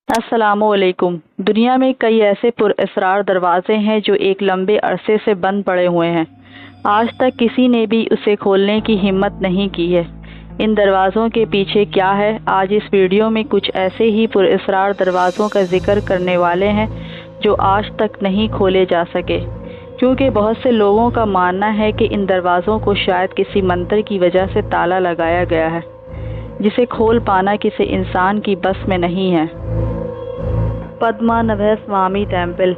السلام علیکم۔ دنیا میں کئی ایسے پر اسرار دروازے ہیں جو ایک لمبے عرصے سے بند پڑے ہوئے ہیں۔ آج تک کسی نے بھی اسے کھولنے کی ہمت نہیں کی ہے۔ ان دروازوں کے پیچھے کیا ہے؟ آج اس ویڈیو میں کچھ ایسے ہی پر اسرار دروازوں کا ذکر کرنے والے ہیں جو آج تک نہیں کھولے جا سکے، کیونکہ بہت سے لوگوں کا ماننا ہے کہ ان دروازوں کو شاید کسی منتر کی وجہ سے تالا لگایا گیا ہے، جسے کھول پانا کسی انسان کی بس میں نہیں ہے۔ پدما نبھ سوامی ٹیمپل،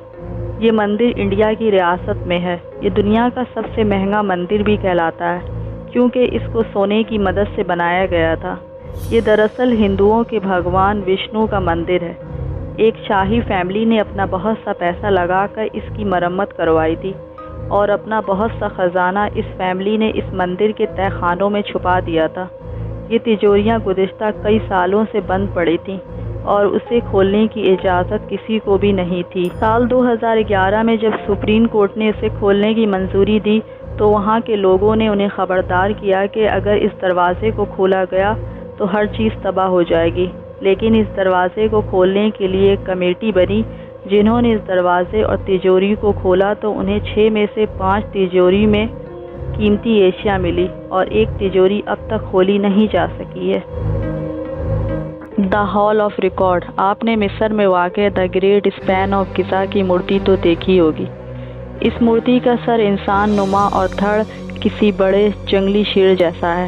یہ مندر انڈیا کی ریاست میں ہے۔ یہ دنیا کا سب سے مہنگا مندر بھی کہلاتا ہے، کیونکہ اس کو سونے کی مدد سے بنایا گیا تھا۔ یہ دراصل ہندوؤں کے بھگوان وشنو کا مندر ہے۔ ایک شاہی فیملی نے اپنا بہت سا پیسہ لگا کر اس کی مرمت کروائی تھی، اور اپنا بہت سا خزانہ اس فیملی نے اس مندر کے تہہ خانوں میں چھپا دیا تھا۔ یہ تجوریاں گزشتہ کئی سالوں سے بند پڑی تھیں، اور اسے کھولنے کی اجازت کسی کو بھی نہیں تھی۔ سال 2011 میں جب سپریم کورٹ نے اسے کھولنے کی منظوری دی تو وہاں کے لوگوں نے انہیں خبردار کیا کہ اگر اس دروازے کو کھولا گیا تو ہر چیز تباہ ہو جائے گی۔ لیکن اس دروازے کو کھولنے کے لیے ایک کمیٹی بنی، جنہوں نے اس دروازے اور تجوری کو کھولا تو انہیں 6 میں سے 5 تجوری میں قیمتی اشیاء ملی، اور ایک تجوری اب تک کھولی نہیں جا سکی ہے۔ دا ہال آف ریکارڈ، آپ نے مصر میں واقع دا گریٹ اسپین آف گزا کی مورتی تو دیکھی ہوگی۔ اس مورتی کا سر انسان نما اور دھڑ کسی بڑے جنگلی شیر جیسا ہے۔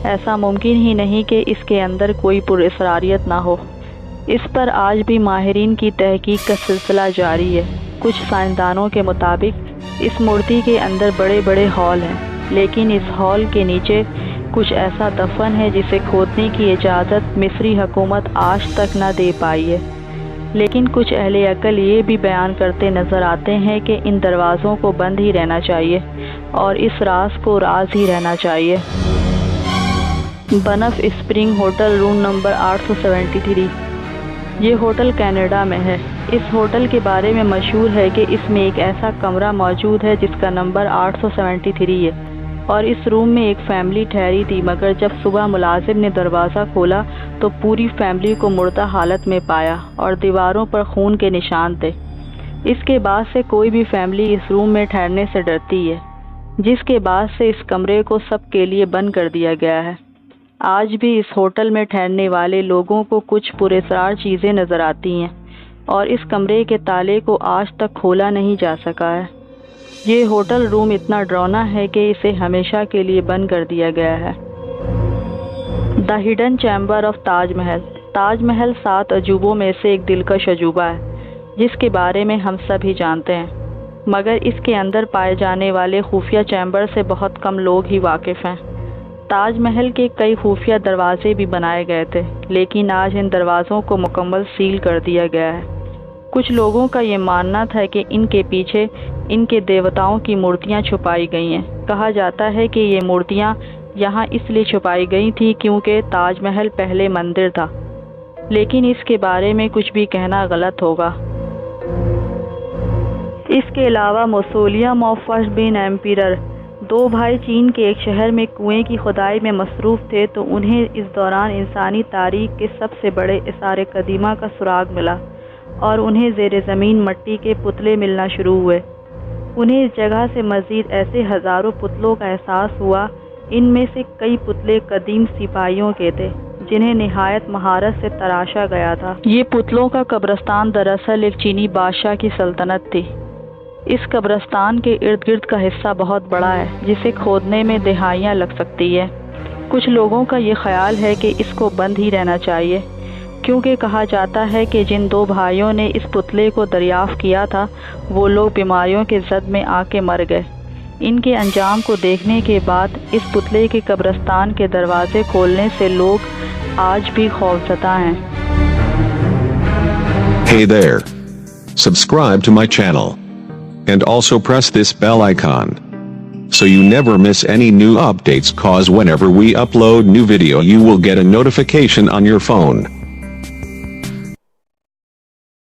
ایسا ممکن ہی نہیں کہ اس کے اندر کوئی پر اسراریت نہ ہو۔ اس پر آج بھی ماہرین کی تحقیق کا سلسلہ جاری ہے۔ کچھ سائنسدانوں کے مطابق اس مورتی کے اندر بڑے بڑے ہال ہیں، لیکن اس ہال کے نیچے کچھ ایسا دفن ہے جسے کھودنے کی اجازت مصری حکومت آج تک نہ دے پائی ہے۔ لیکن کچھ اہل عقل یہ بھی بیان کرتے نظر آتے ہیں کہ ان دروازوں کو بند ہی رہنا چاہیے، اور اس راز کو راز ہی رہنا چاہیے۔ بنف اسپرنگ ہوٹل، روم نمبر 873۔ یہ ہوٹل کینیڈا میں ہے۔ اس ہوٹل کے بارے میں مشہور ہے کہ اس میں ایک ایسا کمرہ موجود ہے جس کا نمبر 873 ہے، اور اس روم میں ایک فیملی ٹھہری تھی، مگر جب صبح ملازم نے دروازہ کھولا تو پوری فیملی کو مردہ حالت میں پایا، اور دیواروں پر خون کے نشان تھے۔ اس کے بعد سے کوئی بھی فیملی اس روم میں ٹھہرنے سے ڈرتی ہے، جس کے بعد سے اس کمرے کو سب کے لیے بند کر دیا گیا ہے۔ آج بھی اس ہوٹل میں ٹھہرنے والے لوگوں کو کچھ پراسرار چیزیں نظر آتی ہیں، اور اس کمرے کے تالے کو آج تک کھولا نہیں جا سکا ہے۔ یہ ہوٹل روم اتنا ڈراؤنا ہے کہ اسے ہمیشہ کے لیے بند کر دیا گیا ہے۔ The hidden chamber of Taj Mahal. Taj Mahal 7 عجوبوں میں سے ایک دلکش عجوبہ ہے، جس کے بارے میں ہم سب ہی جانتے ہیں، مگر اس کے اندر پائے جانے والے خفیہ چیمبر سے بہت کم لوگ ہی واقف ہیں۔ تاج محل کے کئی خفیہ دروازے بھی بنائے گئے تھے، لیکن آج ان دروازوں کو مکمل سیل کر دیا گیا ہے۔ کچھ لوگوں کا یہ ماننا تھا کہ ان کے پیچھے ان کے دیوتاؤں کی مورتیاں چھپائی گئی ہیں۔ کہا جاتا ہے کہ یہ مورتیاں یہاں اس لیے چھپائی گئی تھیں کیونکہ تاج محل پہلے مندر تھا، لیکن اس کے بارے میں کچھ بھی کہنا غلط ہوگا۔ اس کے علاوہ موسولیم آف فرسٹ بین ایمپیرر، 2 بھائی چین کے ایک شہر میں کنویں کی کھدائی میں مصروف تھے تو انہیں اس دوران انسانی تاریخ کے سب سے بڑے آثار قدیمہ کا سراغ ملا، اور انہیں زیر زمین مٹی کے پتلے ملنا شروع ہوئے۔ انہیں اس جگہ سے مزید ایسے ہزاروں پتلوں کا احساس ہوا۔ ان میں سے کئی پتلے قدیم سپاہیوں کے تھے، جنہیں نہایت مہارت سے تراشا گیا تھا۔ یہ پتلوں کا قبرستان دراصل ایک چینی بادشاہ کی سلطنت تھی۔ اس قبرستان کے ارد گرد کا حصہ بہت بڑا ہے، جسے کھودنے میں دہائیاں لگ سکتی ہے۔ کچھ لوگوں کا یہ خیال ہے کہ اس کو بند ہی رہنا چاہیے، کیونکہ کہا جاتا ہے کہ جن 2 بھائیوں نے اس پتلے کو دریافت کیا تھا وہ لوگ بیماریوں کے زد میں آ کے مر گئے۔ ان کے انجام کو دیکھنے کے بعد اس پتلے کے قبرستان کے دروازے کھولنے سے لوگ آج بھی خوفزدہ ہیں۔ Hey there. Subscribe to my channel. And also press this bell icon, so you never miss any new updates, cause whenever we upload new video you will get a notification on your phone.